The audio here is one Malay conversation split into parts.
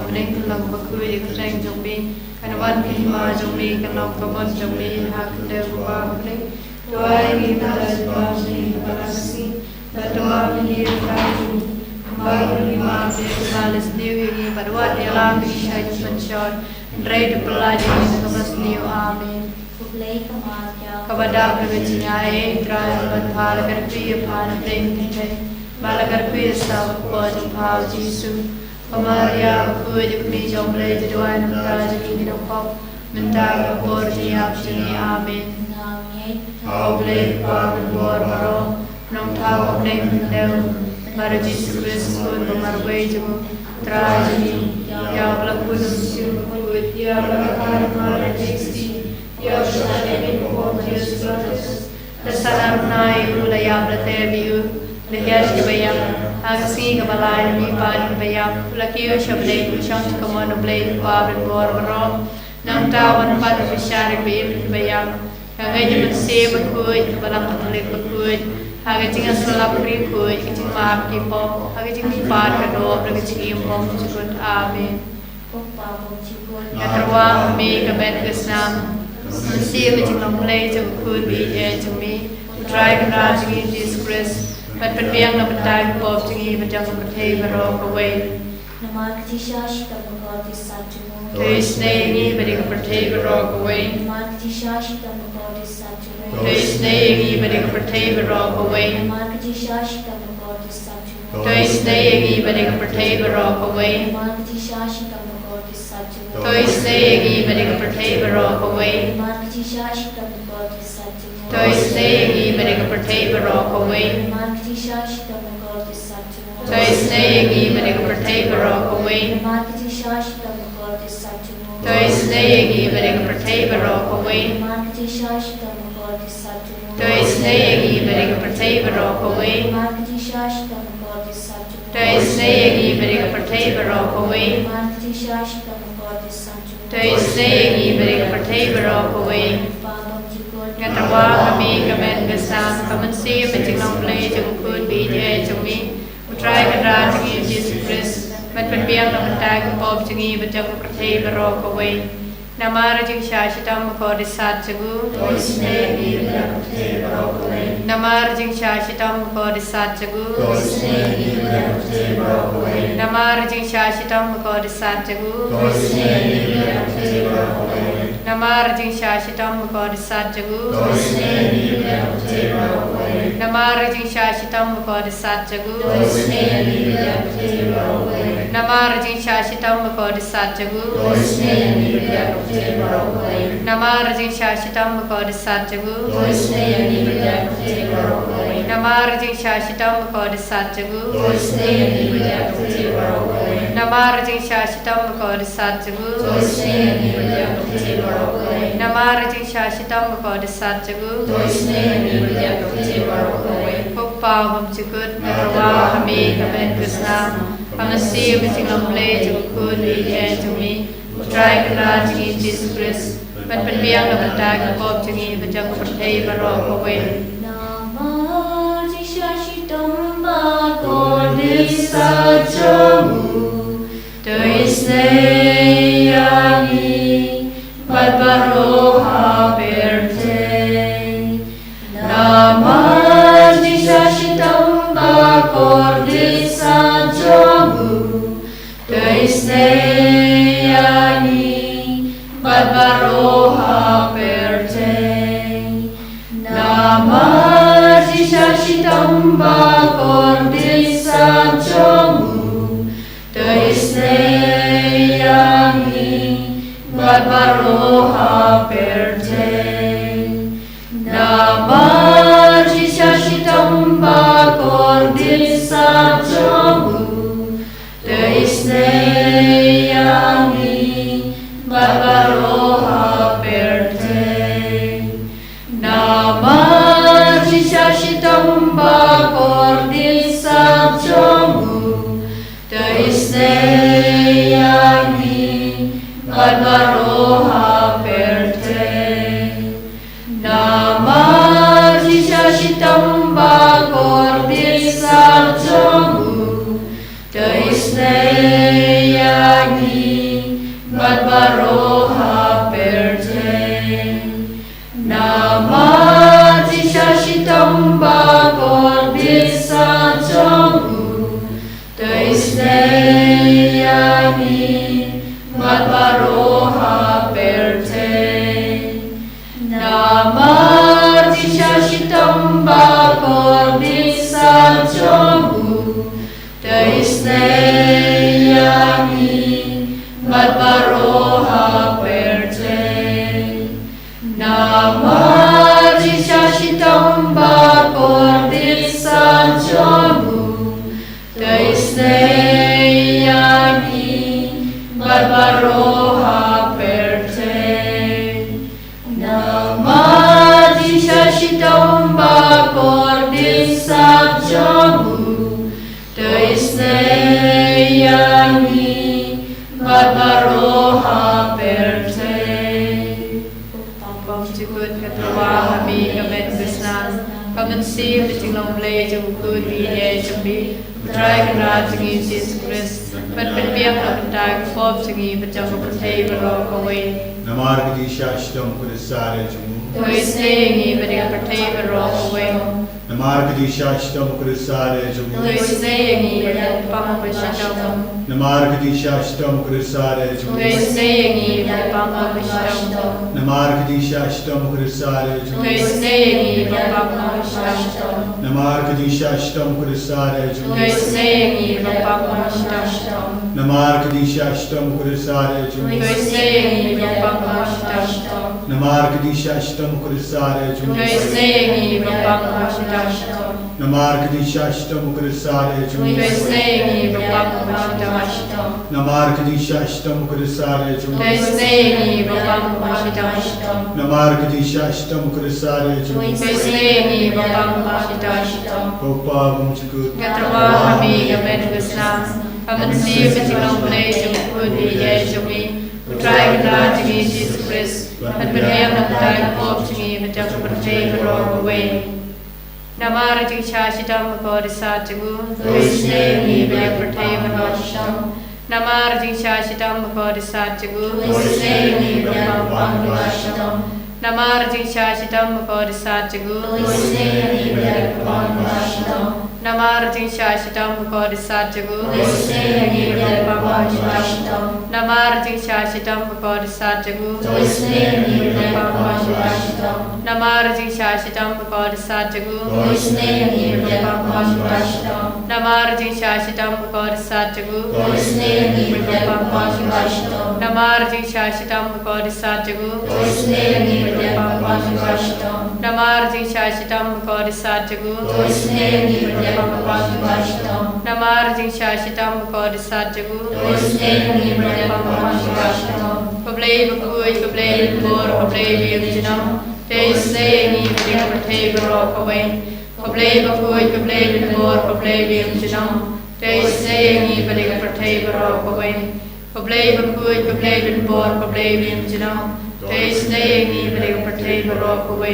Bring long bakui keng jong mi kan wan ki ma jong mi kan long kamon jong mi hak de ba bring tuai ni ba ba ni ba si ba dua ni ka ni ba ni ma de salis ni ni ba dua de la bi shai sunshine dray de pelaj ni kamas ni amen kepada berbicara terakhir berpala berpia pada berhenti malah berpia sama kuat Tuhan Yesus Maria kuat kami jomble jaduan raja ini dapap mentang kapur siap sini amin boleh pakai bor baro nong tahu neng neng Maria Yesus Kristus pun memarwai jemu terakhir ini ya berlaku sungguh kuat ya berlaku Maria Yesus ya berlaku bor Yesus Kristus dasar naik ulaya bertebiu Lihat kebayang, aksi kebalai mi pan kebayang, lakiu syablay kusang kemono blay kuabin bor boro, nang tawan pan fisyari bin kebayang, hagai jaman se berkuit, kebalang katolik berkuit, hagai jingan selap berikuit, kecing maaf kipom, hagai jingan pan kedua, hagai jingan impom cukut amin. Ya terwang mi kebet kesnam, mesti berjingan mulai cukut bi jumi, try kenal jingan Yesus But biang na betag pop tingi bajang bertei berok away. Nama ketisha shita bagati satchmo. Tuis nengi beri bertei berok away. Nama ketisha shita bagati satchmo. Tuis nengi beri bertei berok away. Nama ketisha shita bagati satchmo. Tuis nengi beri bertei berok away. Nama ketisha shita bagati satchmo. Tuis nengi beri bertei berok away. Nama ketisha shita bagati satchmo. Tuis nengi beri bertei berok away. Nama ketisha shita bagati satchmo. Tuis nengi beri bertei berok away. Nama ketisha shita bagati satchmo. Tuis nengi beri bertei berok away. Nama ketisha shita bagati satchmo. Tuis nengi beri bertei berok away. Nama ketisha shita bagati satchmo. Tuis nengi beri bertei berok away. Nama ketisha shita bagati satchmo. Tuis nengi beri bertei berok away. Ngatawa kami kamen kesam kamansi menjengong play jeng pun bidye jemi utrai kadra jengi Yesus Kristus met penbiang na mentag pop jengi bajang bertei berok away namara jeng syashitam kodisat jegu namara jeng syashitam kodisat jegu namara jeng syashitam kodisat jegu Namar jing syashitam kodisat jagu Namar jing syashitam kodisat jagu Namar jing syashitam kodisat jagu Namar jing syashitam kodisat jagu Namar jing syashitam kodisat jagu Namar jing syashitam kodisat jagu Namar jing syashitam kodisat jagu Puppa hum cukut narwa kami kamen kesnam Pamasi bijing lample cukut bidye jumi Utrai kena jingi Yesus Kristus Pen penbiang na betag pop jingi bajang bertei berok away Nama syashitam kodisat jagu Tuis neyangi Barbaroha berte Nama syashitam kodisat jagu Tuis neyangi Barbaroha berte Nama syashitam kodisat jagu Tuis neyangi Barbaroha berte Nama syashitam kodisat jagu Tuis neyangi Barbaroha berte Nama syashitam kodisat jagu Tuis neyangi Barbaroha berte Nama syashitam kodisat มันซีมจิงลงเลจงกูดีเยจงบีตรายกันราจงีจิสคริสมันเป็นเบี้ยหลับตาฟอบจงีประจำประเทศบรอกเว Namargadisha Ashtam Kudasare Jamu. โดยเสงีประเทศประเทศบรอกเว Namargadisha Ashtam Kudasare โด Jamu. ยเสงีประเทศปังประชาชน Namargadisha Ashtam Kudasare โด Jamu. ยเสงีประเทศปังประชาชน Namargadisha Ashtam Kudasare โด Jamu. ยเสงีประเทศปังประชาชน Namargadisha Ashtam Kudasare โด Jamu. ยเสงีประเทศปังประชาชน Namargadisha Ashtam Kudasare โด Jamu. ยเสงีประเทศปังประชาชน Namargadisha Ashtam Kudasare โด Jamu. ยเสงีประเทศปังประชาชน Namargadisha Ashtam Kudasare โด Jamu. ยเสงีประเทศปังประชาชน Namargadisha Ashtam Kudasare โด Jamu. ยเสงีประเทศปังประชาชน Namargadisha Ashtam Kudasare โด Jamu. ยเสงีประเทศปังประชาชน Opa Mujkud. กัตวาฮามีกับเมนุสนาคำมันซีเป็นจิงลงเลจงพูดดีเยจงมีตรายกันราจงีจิสคริสมันเป็นเบี้ยหลับตาฟอบจงีประจำประเทศบรอกเว นามาร์จิชาชิตามกอริสาจกูโดยเสงีเบลประเทศบรอชัมนามาร์จิชาชิตามกอริสาจกูโดยเสงีเบลปังบรอชัมนามาร์จิชาชิตามกอริสาจกูโดยเสงีเบลปังบรอชัมนามาร์จิชาชิตามกอริสาจกูโดยเสงีเบลปังบรอชัมนามาร์จิชาชิตามกอริสาจกูโดยเสงีเบลปังบรอชัมนามาร์จิชาชิตามกอริสาจกูโดยเสงีเบลปังบรอชัมนามาร์จิชาชิตามกอริสาจกูโดยเสงีเบลปังบรอชัมนามาร์จิชาชิตามกอริสาจกูโดยเสงีเบลปังบรอชัมนามาร์จิชาชิตามกอริสาจกูโดยเสงีเบลปังบรอชัมนามาร์จิชาชิตามกอริสาจกูโดยเสงีเบลปังบรอชัมขบเลบคุยขบเลบอร์ขบเลเวียงจินัมเตเสงีเบลประเทศบรอกเวขบเลบคุยขบเลบอร์ขบเลเวียงจินัมเตเสงีเบลประเทศบรอกเวขบเลบคุยขบเลบอร์ขบเลเวียงจินัมเตเสงีเบลประเทศบรอกเว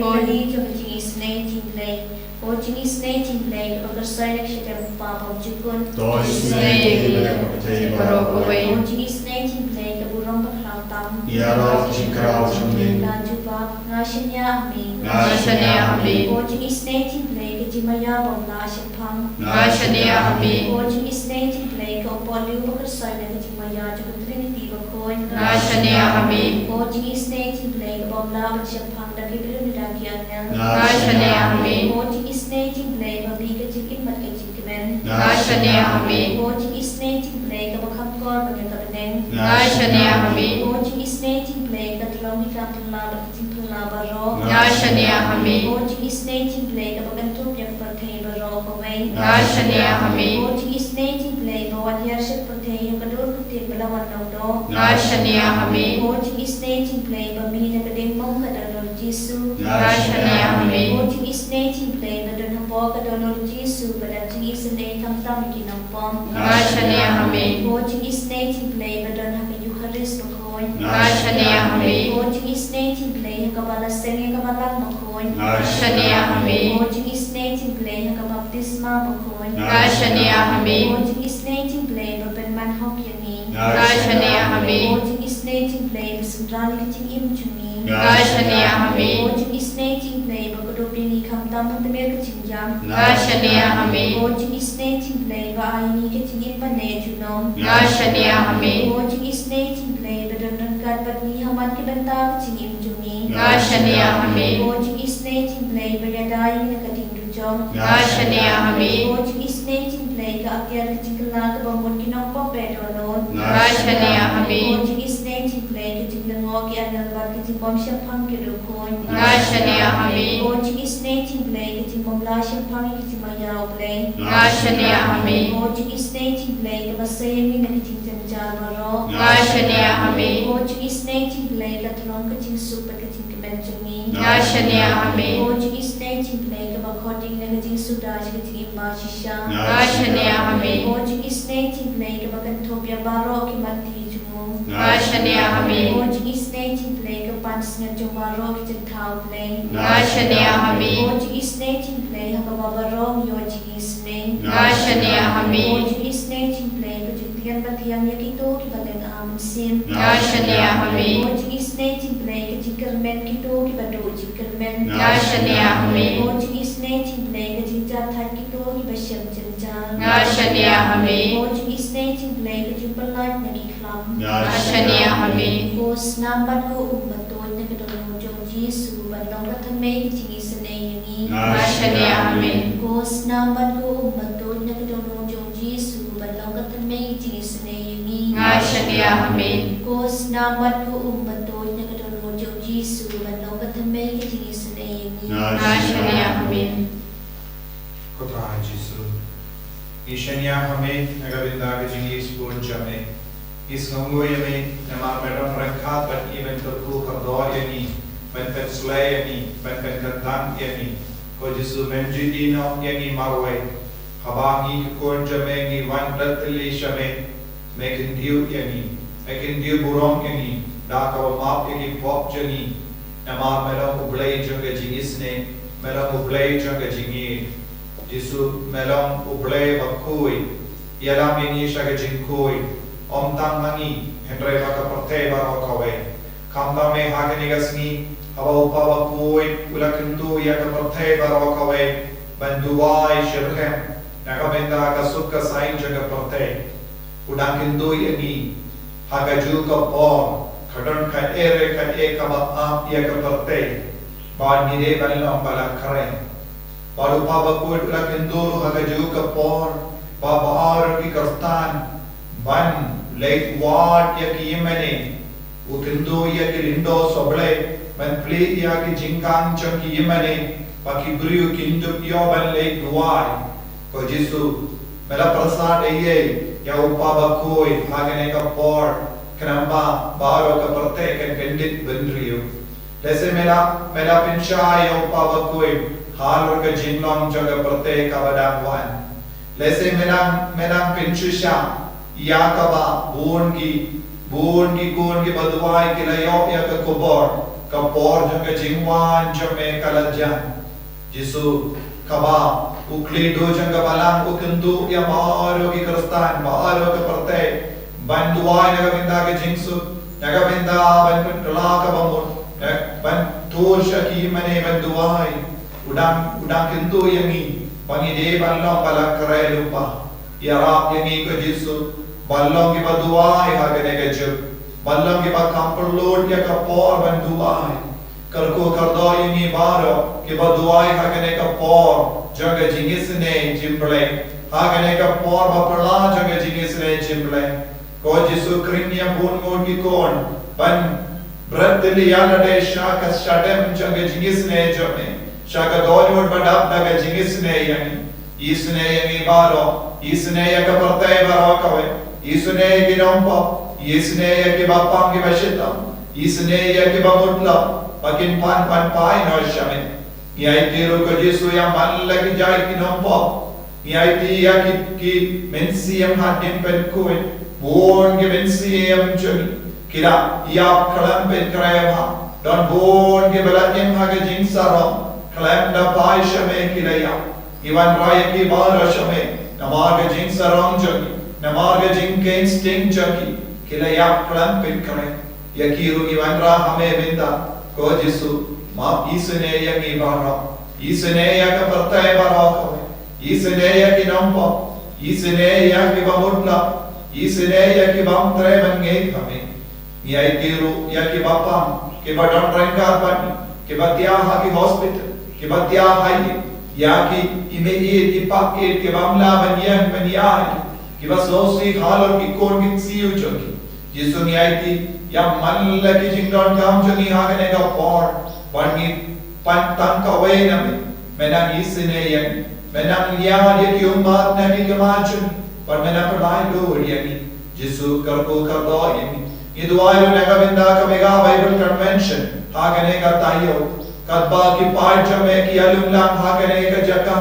Lali jo jingi snating play. O jingi snating play. Agar saya nak cerita papa jukun. Dois Snake. Snake. Bro, away. O jingi snating play. Kaburang baklang tam. Yarok Jinkrao Jumi. Laju bab ngasanya ami. Ngasanya ami. O jingi snating play. Kajimaya bom nasyan pang. Ngasanya ami. O jingi snating play. Kaupaliw bakal saya nak kajimaya jukun Trinity bakoy. Ngasanya ami. O jingi snating play. Kabom laban siya pang. Dakibilu ni dakian nang. Ngasanya ami. Watching is nating play, mabigat yung imat kay Chikimen. Ngasanya ami. Watching is nating play, kabakapkor, magkakabaneng. Ngasanya ami. Watching is nating play, katlong ikapalala, katingpalabaro. Ngasanya ami. Watching is nating play, kabagantop yung partay baro kaway. Ngasanya ami. Watching is nating play, bawan yarshat partay yung kadur partay balawan ng do. Ngasanya ami. Watching is nating play, pamilya kading mong kadalor Jisu. Ngasanya ami. Watching is nating play, kadun habo kadalor Jisu, kadaching is na ikamtam kinampom. Ngasanya ami. Watching is nating play, kadun haka Eucharist makoy. Ngasanya ami. Watching is nating play, haka balaseng haka balang makoy. Ngasanya ami. Watching is nating play, haka baptisma makoy. Ngasanya ami. Watching is nating play, babenman hok yani. Ngasanya ami. Watching is nating play, basentrali kaching imchumi. Ngasanya ami. Watching is nating play, bagadopin ikam tamang tamir kaching jam. Ngasanya ami. Watching is nating play, baayini kaching impane junom. Ngasanya ami. Watching is nating play, badonangkat batni haman kibanta kaching imjumi. Ngasanya ami. Watching is nating play, bayadayi na kating dujom. Ngasanya ami. Watching is nating play, kaakyar kaching kalaga bamon kinong pedolon. Ngasanya ami. Watching is nating play, kaching langok yanal bat kaching bom siyapang kirukon. Ngasanya ami. Watching is nating play, kaching mamla siyapang kaching mayaw play. Ngasanya ami. Watching is nating play, kabasayin na kaching jamjamaro. Ngasanya ami. Watching is nating play, katulong kaching super kaching kibenjumi. Ngasanya ami. Watching is nating play, kabakoding na kaching sudaj kaching imbashisha. Ngasanya ami. Watching is nating play, kabagantobya baro kimanti jumu. Ngasanya ami. Watching is nating play, kapans nga jumaro kaching tao play. Ngasanya ami. Watching is nating Babarong yo jingi snake. Ngashania hami. O jingi snake jing play ko jing tiyan batiyang yakito ki baleng sim. Ngashania hami. O jingi snake jing play ko jing kermen kito ki bado jing kermen. Ngashania hami. O jingi snake jing play ko jing jathat kito ki basyam jengja. Ngashania hami. O jingi snake jing play ko jing pelat nagi klam. Ngashania hami. O snambat ko umbato na kadong jong Jisu balong katamay ki jingi snake yangi. Ngashania hami. Ko snambat ko umbato na kadong jong Jisu balong katamay ki jingi snake yangi. Ngashania hami. Ko snambat ko umbato na kadong jong Jisu balong katamay ki jingi snake yangi. Ngashania hami. Kotra Jisu. Ishanya hame nagavinda ke jingi spun jame. Is ngongo yame nama meron rengkat ban even terku kardor yani ban pen slay yani ban pen kantang yani. Ko Jisu menji dino yani marway. Habangi kon jame ni wan ratli shame. Mekin diu yani. Mekin diu burong yani. Da ka map yani pop jani. Nama meron ublay janga jingisne. Meron ublay janga jingi. Jisu melong ublay bakui. Ialam yani shaga jingkui. Om tang mangi hendrai baka pertai baro kawe. Kamda me hagani gasni hawa upa bakui ula kentu ya ka pertai baro kawe. Banduai shirhem naga benda ka sukka sain jaga pertai. Udang kentu yani haga ju ka por khadon ka ere ka e ka ba ap ya ka pertai. Ba ni de balong bala kare. Ba upa bakui ula kentu haga ju ka por ba baar ki karstan ban late ward ya ki yemene ukindo ya ki lindo soble ban plate ya ki jingkang chang ki yemene baki brio kindo yo ban late duai ko Jisu mela prasad ye ya upa bakoi hagane ka por kanamba baro ka prate kan kendit benrio lese mela pincha ya upa bakoi halor ka jinglong jaga prate ka badangwan lese mela pinchusha या कबा बोन की बदवाई के लयो या कपोर जंग जिंगवान जमे कलजन जिसु कबा उकली दो जंग बलांग उकंदु या मारो की करस्तान मारो के परते बंदुवाई नगा बिंदा के जिंगसु नगा बिंदा बन कला कबमुन बन तोर शकी मने बंदुवाई उडांग किंतु यमी बंगी दे बल्लों बला करे लुपा या राप यमी को जिसु Balong ki baduai hagane ke juk balong ki ba kampulod ya kapor banduai karko kardoi ni baro ki baduai hagane kapor jaga jingisne jimble hagane kapor ba perla jaga jingisne jimble ko Jisu krinya bun ki kon ban bradli yalade shaka shadem jaga jingisne jame shaka dolod badap daga jingisne yani isne yani baro isne ya kaportai baro kawe इसने की नंपा इसने ये की बापां की बशिता इसने ये की बामुटला पकिन पान पाई नौशमे ये तेरो को जिसु या मन लगी जाए की नंपा ये या की मेंसियम हादिम पेन कोई बोन के मेंसियम चुनी किरा या कलम पेन करायमा डॉन बोन के बलायम हागे जिंसारो कलम दा पाई शमे किराया इवन राय की बार शमे नमागे जिंसारों चुनी Namarga jingkain sting jaki kila yak klan pin kare yakiru iwanra hame binda ko Jisu ma isne yang ibara isne yak pertai bara kawe isne yak nampa isne yak bamutla isne yak bamtre bange kame yakiru yak bapam ke badan rengkar pani ke batia haki hospital ke batia hai yaki ime ipak ke bamla banyan कि बस लोसी खाल और कि कोन की सीयू चोकी जिसु नियायती या मन लगी जिंगडॉन काम चोकी हागने का पौर बनी पंतंग का वे नमे मैंने इसने यंग मैंने लिया ये क्यों बात नहीं कमाचुन पर मैंने पढ़ाई लो यंगी जिसु करको कर दो यंगी ये दुआयों ने का बिंदा का मेगा बाइबल कन्वेंशन हागने का ताइयो कदबा की पार्ट जमे की अलुमलाम हागने का जका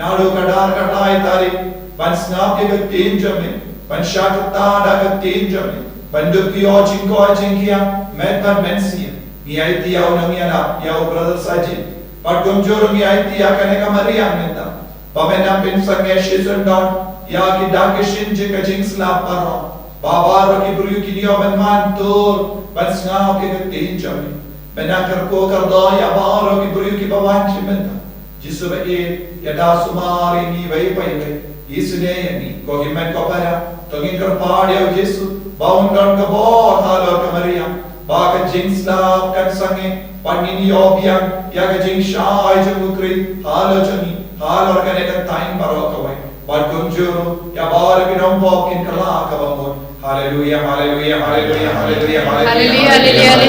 नाडो कडार कटाई तारी ban snap ke tin jame ban shak ta da ke tin jame ban du ki o chinko a chinkia met ban mensia ni ai ti au na mi ana ya o brother saji Pagkunjurong yaiti akan eka Maria minta. Pamenam bin sange shizundon ya ki dagishin jika jing slap paro. Babaro ki buru ki dio ben mantur ben snao ki gtin jami. Benakar ko kardo ya baro ki buru ki bawan chiminta. Jisu ba ya da sumari ni vai pai Isune ni ko himen ko para tongin kar paadya Jisu baundan ka bo halo ka Maria. Baga jing slap kan sange Pagini obiang yaga jing shai jangukri halo jani halo organikan time paro kawai bad kunjuru ya bar ginom pokin kala kawamon hallelujah hallelujah hallelujah hallelujah hallelujah hallelujah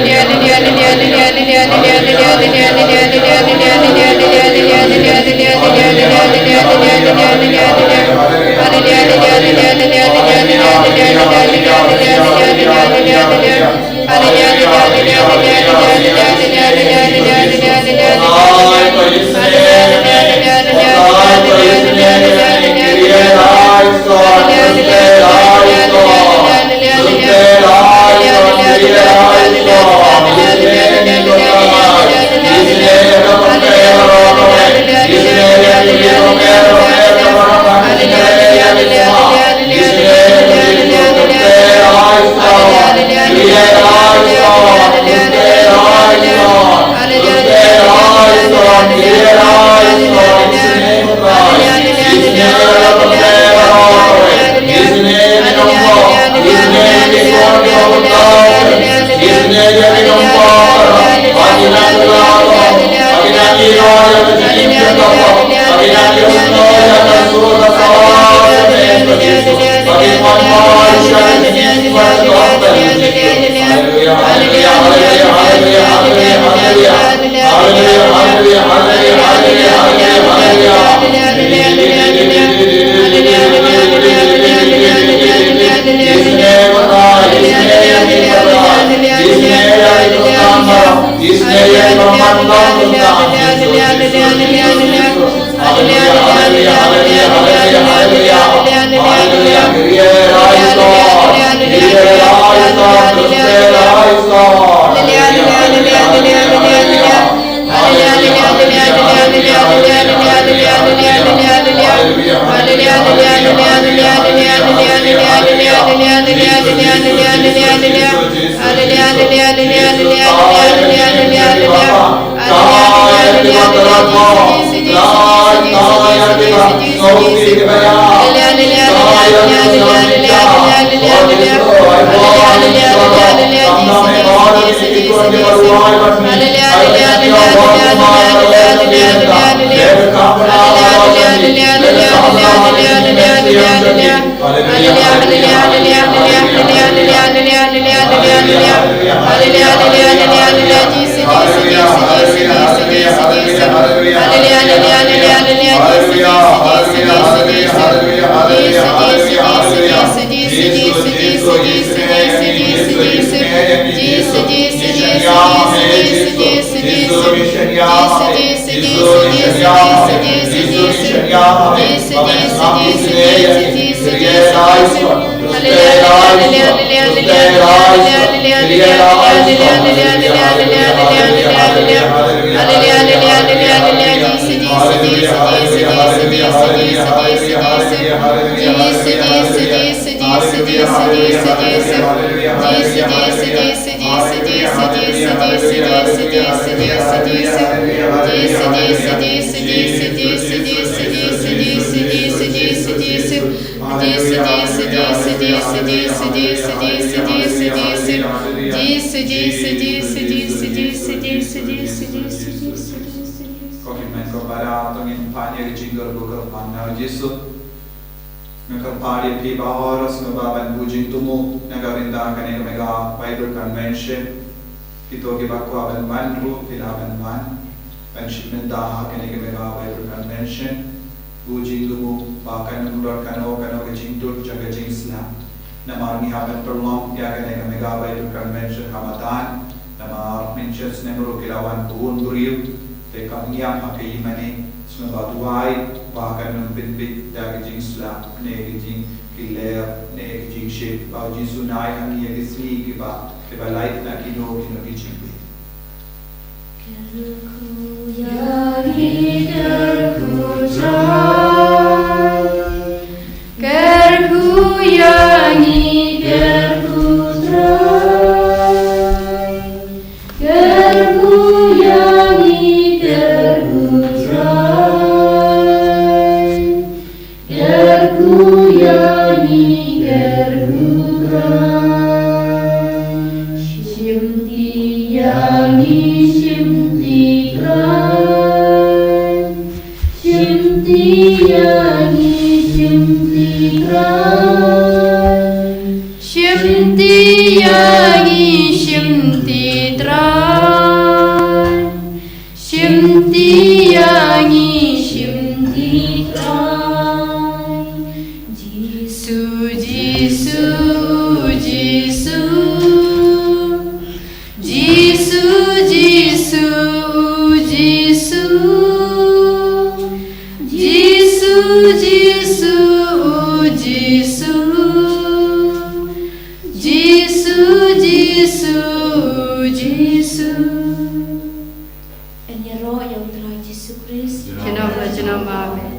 En je roh yang telah Yesus Kristus. Jenama jenama amin.